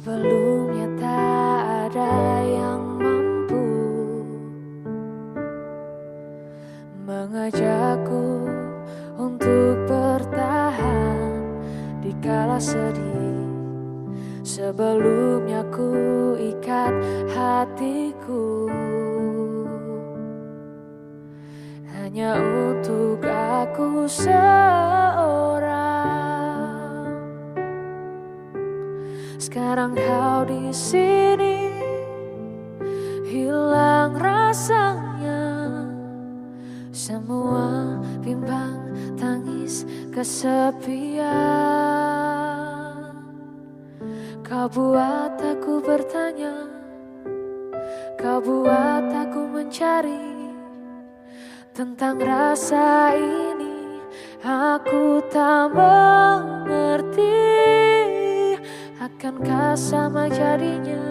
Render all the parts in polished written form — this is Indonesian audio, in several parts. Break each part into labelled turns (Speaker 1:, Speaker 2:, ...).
Speaker 1: Sebelumnya tak ada yang mampu mengajakku untuk bertahan di kala sedih. Sebelumnya ku ikat hatiku hanya untuk aku seorang. Sekarang kau di sini, hilang rasanya. Semua bimbang tangis kesepian. Kau buat aku bertanya, kau buat aku mencari tentang rasa ini. Aku tak mengerti, akankah sama jadinya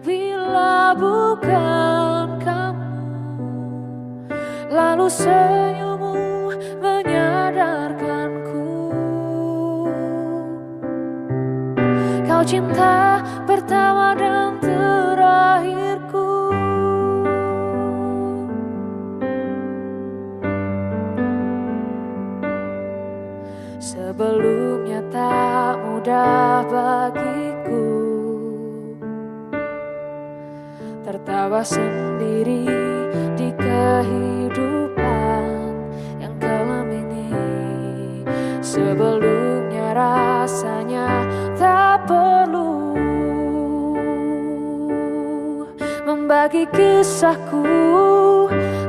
Speaker 1: bila bukan kamu? Lalu senyummu menyadarkanku, kau cinta pertama dan terakhirku. Sebelumnya tak mudah bagiku tertawa sendiri di kehidupan yang kelam ini. Sebelumnya rasanya tak perlu membagi kisahku,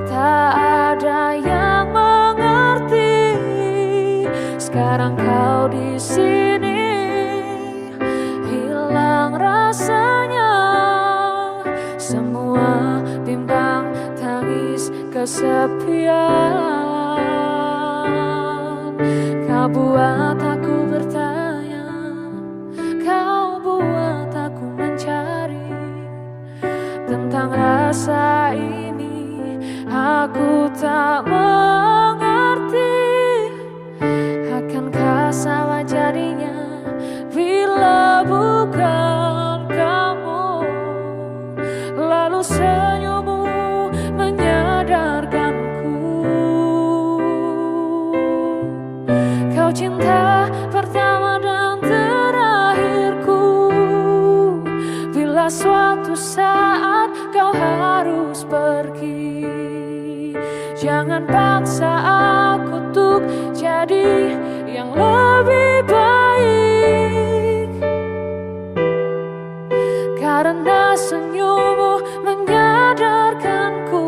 Speaker 1: tak ada yang mengerti. Sekarang kau di sini, hilang rasanya. Semua bimbang tangis kesepian. Kau buat aku bertanya, kau buat aku mencari tentang rasa ini. Aku tak mengerti, akankah sama jadinya bila bukan kamu? Lalu senyummu menyadarkanku, kau cinta pertama dan terakhirku. Bila suatu saat kau harus pergi, jangan paksa aku untuk jadi yang lebih baik, karena senyummu menyadarkanku,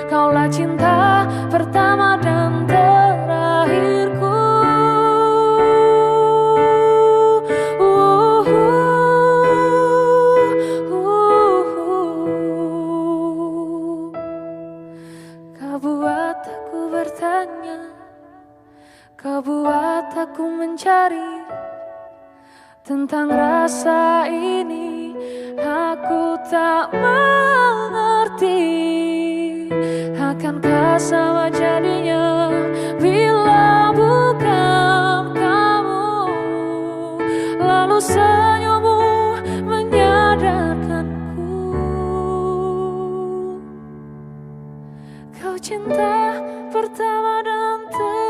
Speaker 1: kaulah cinta pertama dan terakhirku. Kau buat aku bertanya, kau buat aku mencari tentang rasa ini. Aku tak mengerti, akankah sama jadinya bila bukan kamu? Lalu senyummu menyadarkanku, kau cinta pertama dan terakhir.